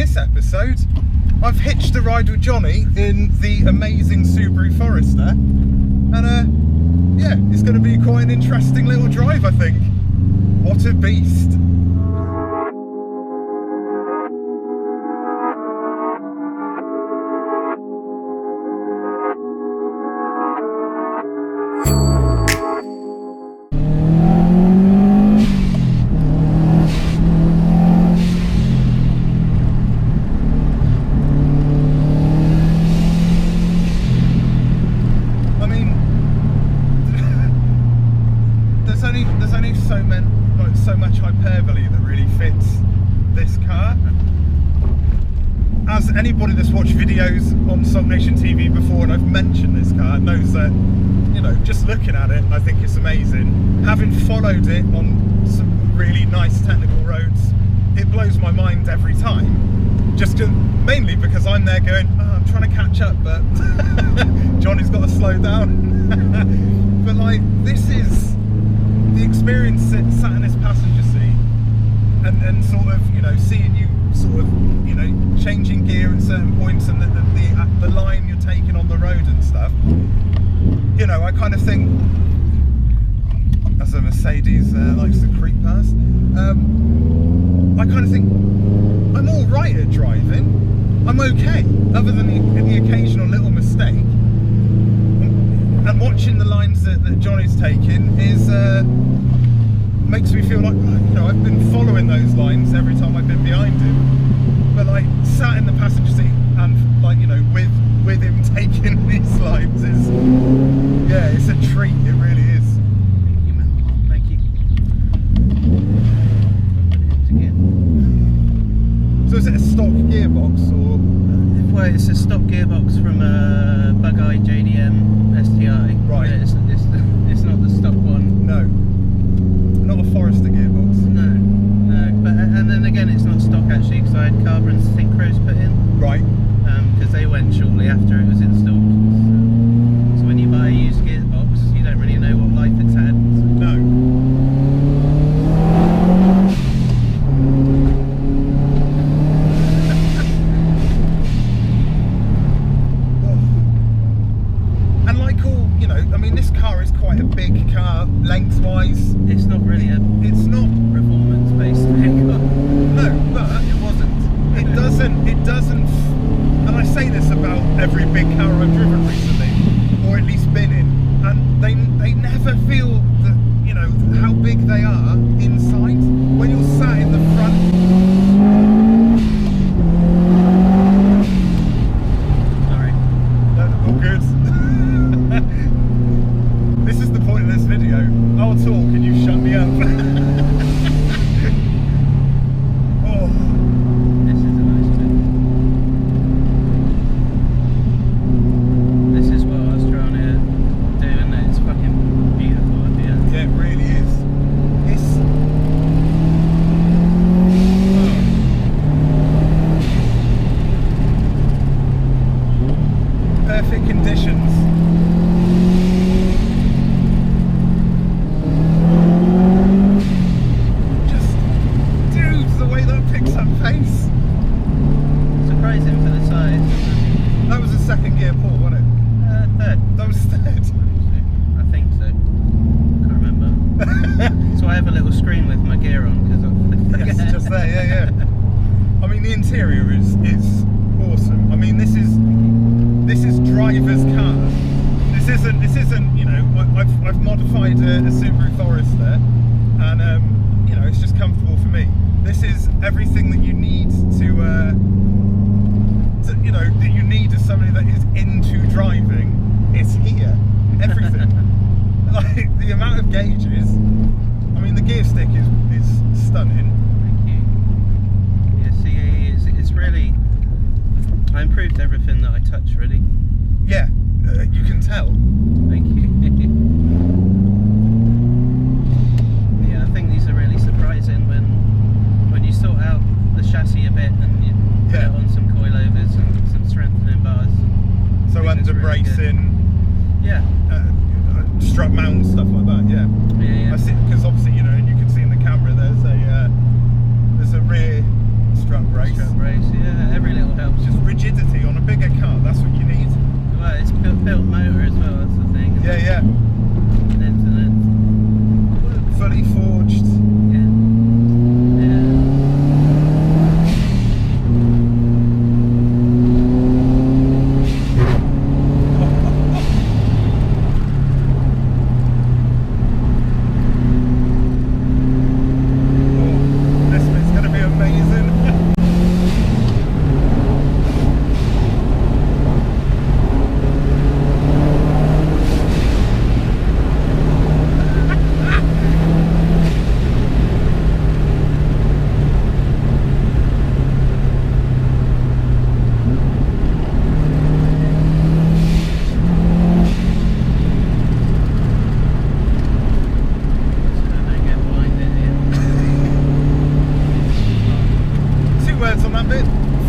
this episode, I've hitched a ride with Jonny in the amazing Subaru Forester, and yeah, it's going to be quite an interesting little drive, I think. What a beast. There's so much hyperbole that really fits this car. As anybody that's watched videos on Salt Nation TV before, and I've mentioned this car, knows that, you know, just looking at it, I think it's amazing. Having followed it on some really nice technical roads, it blows my mind every time. Mainly because I'm there going, oh, I'm trying to catch up, but Johnny's got to slow down. But like, this is the experience sat in this passenger seat and sort of, you know, seeing you sort of, you know, changing gear at certain points and the line you're taking on the road and stuff. You know, I kind of think, as a Mercedes likes to creep past, I kind of think I'm all right at driving. I'm okay, other than the occasional little mistake. And watching the lines that Jonny's taking is makes me feel like, you know, I've been following those lines every time I've been behind him. But like, sat in the passenger seat and, like, you know, with him taking these lines is, yeah, it's a treat. It really is. Thank you, man. Thank you. So is it a stock gearbox or? Well, it's a stock gearbox from a Bug-Eye JDM STI. Right. It's not the stock one. No. Not a Forester gearbox. No. But and then again, it's not stock actually, because I had carbon synchros put in. Right. Because they went shortly after it was installed. So when you buy a used gearbox, you don't really know what life it's had. No. Quite a big car lengthwise. It's not really it's not performance based vehicle. No, but it wasn't. It doesn't, and I say this about every big car I've driven recently, or at least been in, and they never feel that, you know, how big they are inside. When you're sat in the front. Sorry. No, all good. This is the point of this video. I'll talk and you shut me up. Oh. This is a nice bit. This is what I was trying to do, and it's fucking beautiful up here. Yeah, it really is. It's... Oh. Perfect conditions. Surprising for the size. That was a second gear pull, wasn't it? Third. That was third. I think so. Can't remember. So I have a little screen with my gear on because I forget. Yes, just there, yeah. I mean, the interior is awesome. I mean, this is driver's car. This isn't, you know, I've modified a Subaru Forester, and you know, it's just comfortable for me. This is everything that you need to you know, that you need as somebody that is into driving. It's here, everything. Like the amount of gauges. I mean, the gear stick is stunning. Thank you. Yeah, see, it's really, I improved everything that I touch, really. Yeah, you can tell. Thank you. Yeah, I think these are really surprising when you sort out the chassis a bit and you put it on some coilovers and some strengthening bars. So under bracing, really, yeah, strut mount, stuff like that. Yeah. I see, because obviously, you know, and you can see in the camera there's a rear strut brace. Strut brace, yeah, every little helps. Just rigidity on a bigger car, that's what you need. Well, it's built motor as well, that's the thing. Yeah, yeah. Ends and ends. Fully forged. Yeah.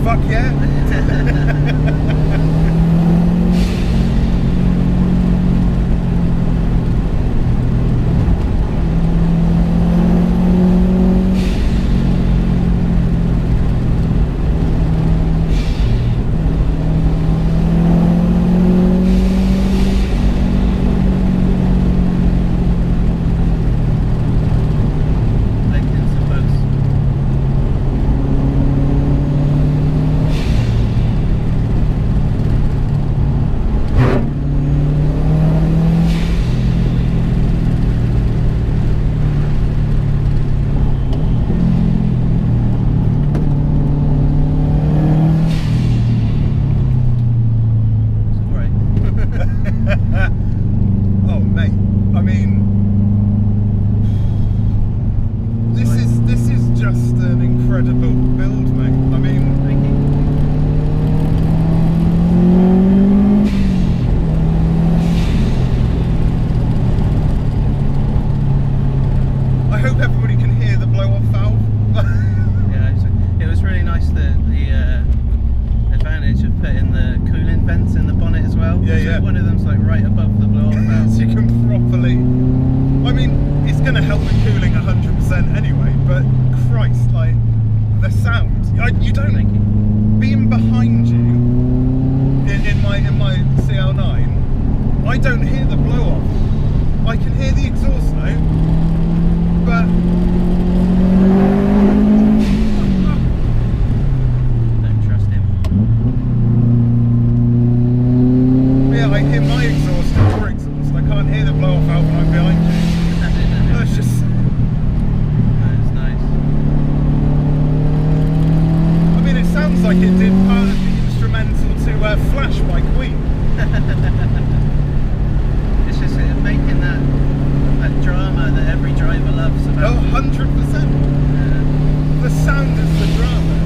Fuck yeah. Oh mate, I mean, this is just an incredible build, mate. I mean, Thank you. I hope everybody can hear the blow-off valve. Yeah, it was really nice the advantage of putting the cooling vents in the bonnet as well. Yeah, so yeah. One of them's like right above the blow-off valve. So you can properly, I mean, it's going to help with cooling 100% anyway, but Christ, like, the sound, you don't, Thank you. being behind you in my CL9, I don't hear the blow-off. I can hear the exhaust note, but Don't trust him. yeah, I hear my exhaust and your exhaust. I can't hear the blow-off valve when I'm behind you. That's just, That's nice. I mean, it sounds like it did part of the instrumental to Flash by Queen. It's just making that drama that every driver loves Oh, about. 100%. The sound is the drama.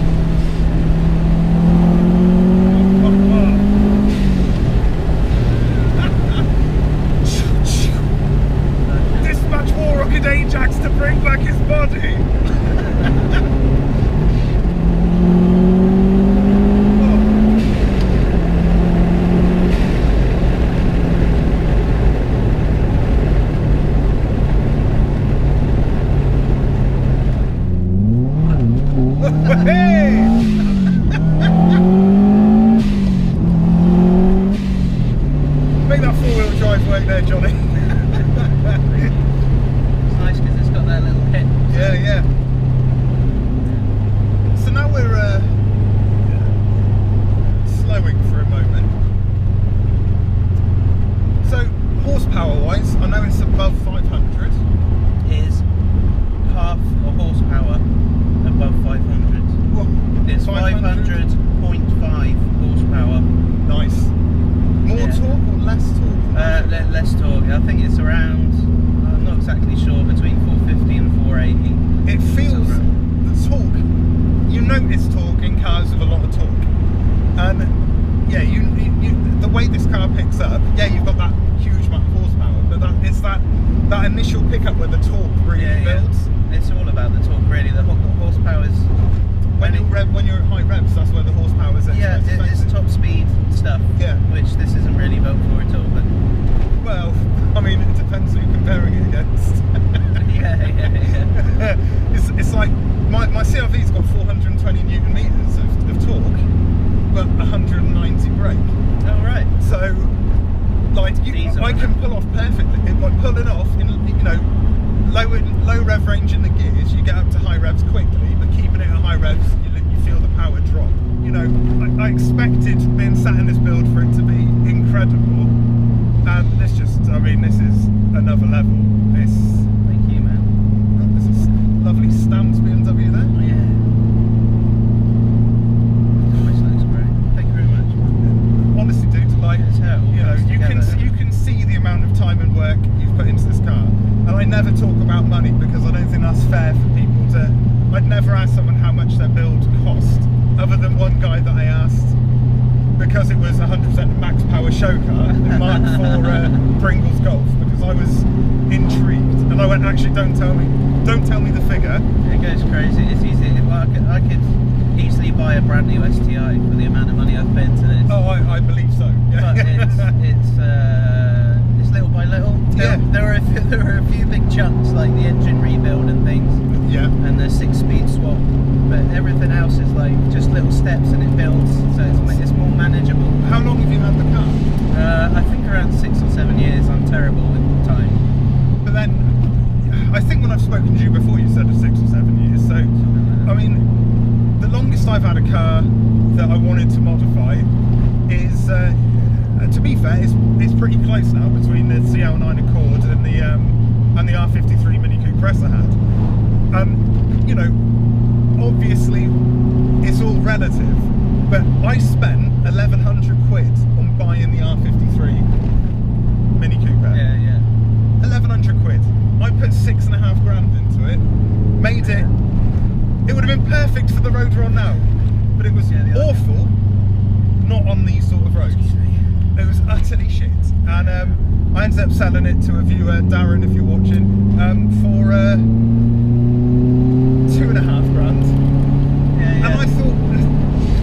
Dispatch more Rocket Ajax to bring back his body. Hey! Make that four-wheel drive work there, Johnny. It's nice because it's got that little hit. Yeah, yeah. So now we're slowing for a moment. So horsepower-wise, I know it's above 500. Is half a horsepower above 500. Well, It's 500.5 horsepower. Nice. More Yeah. torque or less torque? Less torque. I think it's around, I'm not exactly sure, between 450 and 480. It feels the torque. You notice torque in cars with a lot of torque, and yeah, you the way this car picks up. Yeah, you've got that huge amount of horsepower, but it's that initial pickup where the torque really builds. It's all about the torque, really. The horsepower is When you're at high revs, that's where the horsepower is. yeah, it's top speed stuff. Yeah. Which this isn't really built for at all. But Well, I mean, it depends who you're comparing it against. yeah. It's like my CRV's got 420 Newton So, like, I can pull off perfectly. Like pulling off in, you know, low rev range in the gears, you get up to high revs quickly, but keeping it at high revs, you feel the power drop. You know, I expected being sat in this build for it to be incredible, and this just, I mean, this is another level. This. Thank you, man. Oh, there's a lovely stamped BMW there. Oh, yeah. It always looks great. Thank you very much. Honestly, dude, like, you know, you can see the amount of time and work you've put into this car. And I never talk about money because I don't think that's fair for people to. I'd never ask someone how much their build cost, other than one guy that I asked because it was 100% max power show car in Mark IV Pringles Golf, because I was intrigued, and I went, actually, don't tell me the figure. It goes crazy. It's easy. Well, I could easily buy a brand new STI for the amount of money I've spent into this. Oh, I believe so. Yeah. But it's little by little. Yeah. There are a few big chunks like the engine rebuild and things. Yeah. And the 6-speed swap. But everything else is like just little steps, and it builds, so it's more manageable. How long have you had the car? I think around 6 or 7 years. I'm terrible with time. But then, I think when I've spoken to you before, you said 6 or 7 years. So, I mean, the longest I've had a car that I wanted to modify is, to be fair, it's pretty close now between the CL9 Accord and the R53 Mini Coupe Press I had. You know, obviously, it's all relative, but I spent 1,100 quid on buying the R53 Mini Cooper. Yeah. 1,100 quid. I put 6.5 grand into it, made it. It would have been perfect for the road we're on now, but it was awful not on these sort of roads. It was utterly shit, and I ended up selling it to a viewer, Darren, if you're watching, for 2.5 grand. And I thought,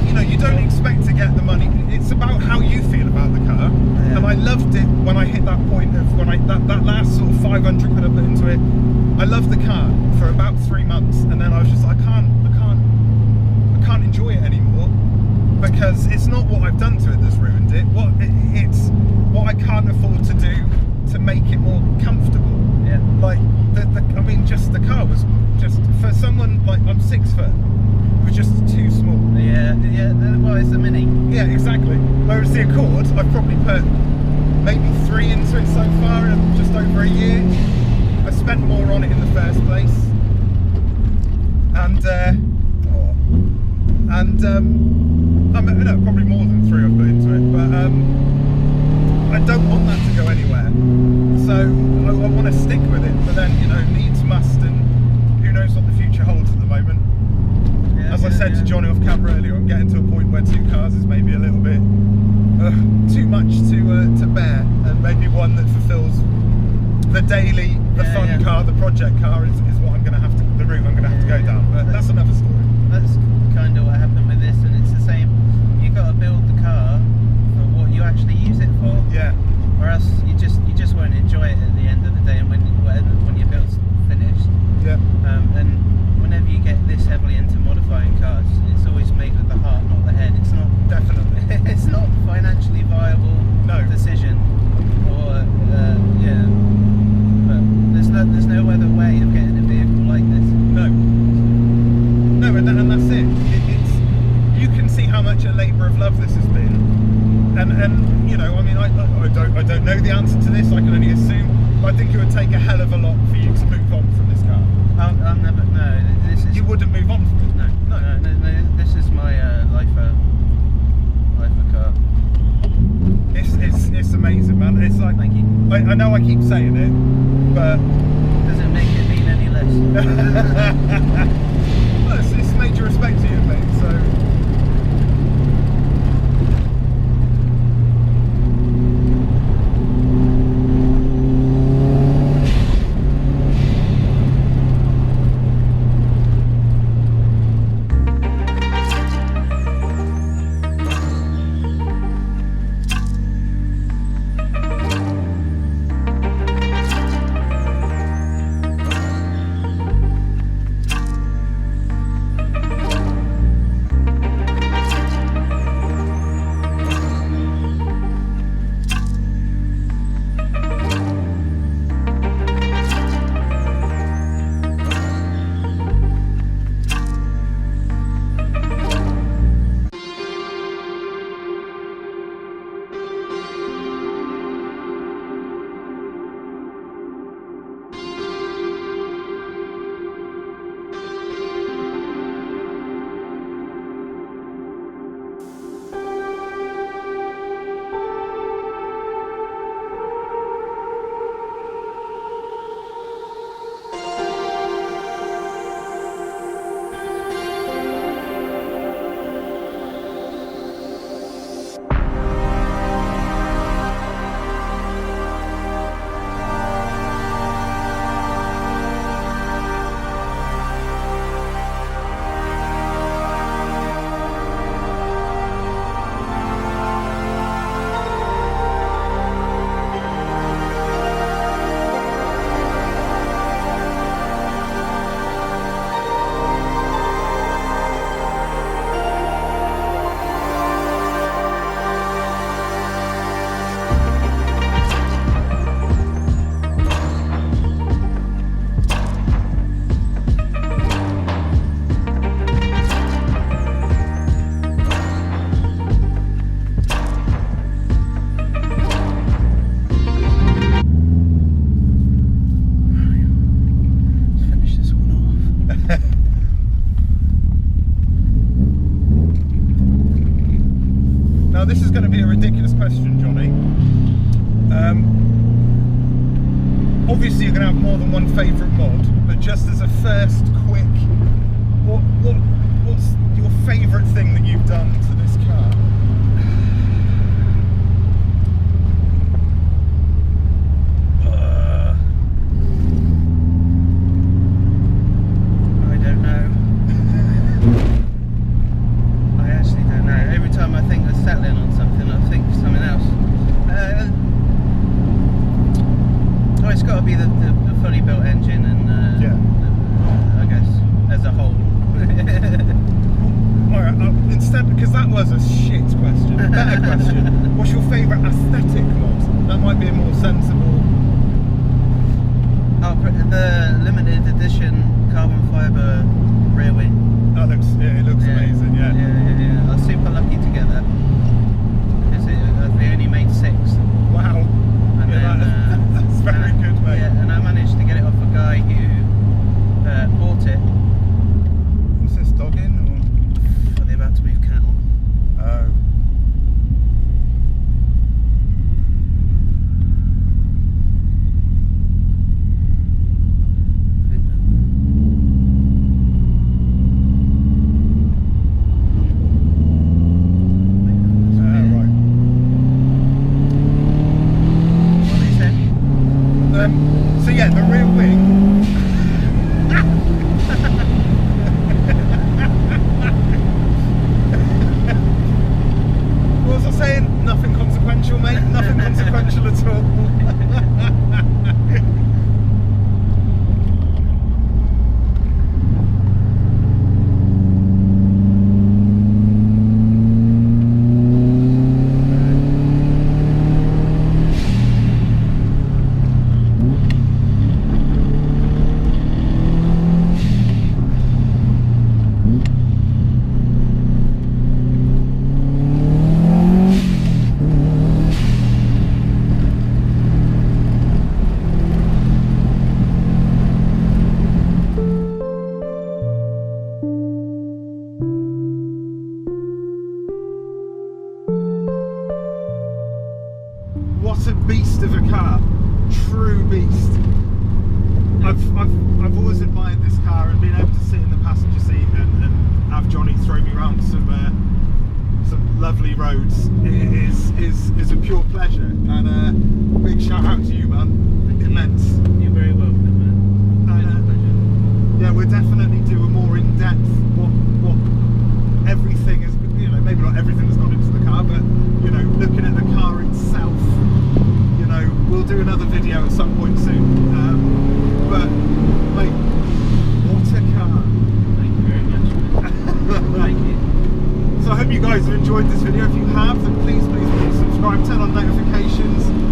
you know, you don't expect to get the money. It's about how you feel about the car. Yeah. And I loved it when I hit that point of when that last sort of 500 quid I put into it. I loved the car for about 3 months, and then I was just, I can't enjoy it anymore, because it's not what I've done to it that's ruined it. It's what I can't afford to do to make it more comfortable. Yeah. Like I mean, just the car was just, for someone like, I'm 6 foot, it was just too small. Yeah. Well, it's the Mini. Yeah, exactly. Whereas the Accord, I've probably put maybe 3 into it so far in just over a year. I spent more on it in the first place, and I mean, no, probably more than 3 I've put into it, but I don't want that to go anywhere. So I want to stick with it, but then, you know, needs must, and who knows what the future holds at the moment. Yeah, as I said to Jonny off camera earlier, I'm getting to a point where 2 cars is maybe a little bit too much to bear, and maybe one that fulfills the daily, the fun car, the project car is what I'm going to have to, the route I'm going to have to go down. But that's another story. That's kind of what happened with this, and it's the same. You got to build the car for what you actually use it for. Yeah. Or else you just won't enjoy it at the end of the day, and when your build's finished. Yeah. And whenever you get this heavily into modifying cars, it's always made with the heart, not the head. It's not definitely. It's not financially viable decision. Or yeah. But there's no other way of getting a vehicle like this. No, and that's it. It's, you can see how much a labour of love this has been, and you know, I mean, I don't know the answer to this. I can only assume. But I think it would take a hell of a lot for you to move on from this car. I'll never. No, this is. You wouldn't move on from it. No. This is my lifer car. It's amazing, man. It's like, thank you. I know I keep saying it, but does it make it mean any less? Well, it's major respect to you, mate. So. obviously you're going to have more than one favourite mod, but just as a first quick, what's your favourite thing that you've done to this car? I don't know. I actually don't know. Every time I think of settling on something, I think of something else. Oh, it's got to be the fully built engine and Yeah. I guess as a whole. Alright, instead, because that was a shit question, better question. What's your favourite aesthetic mod? That might be a more sensible. Oh, the limited edition carbon fibre rear wing. That looks, yeah, it looks amazing, yeah. Yeah. I was super lucky to get that because they only made 6. Wow. And Yeah, then, that's very good, mate. Yeah, and I managed to get it off a guy who bought it. What's this, dogging? Or? Are they about to move cattle? Oh. So yeah, the rear wing. What was I saying? Nothing consequential, mate. Nothing consequential at all. What a beast of a car, true beast. I've always admired this car and being able to sit in the passenger seat and have Jonny throw me around some lovely roads is a pure pleasure. And big shout out to you, man. Immense. You're very welcome, man. Been a pleasure. Yeah, we'll definitely do a more in-depth what everything is. You know, maybe not everything has gone into the car, but you know, looking at the car itself. You know, we'll do another video at some point soon. But mate, what a car! Thank you very much, man. Thank you. So I hope you guys have enjoyed this video. If you have, then please subscribe, turn on notifications.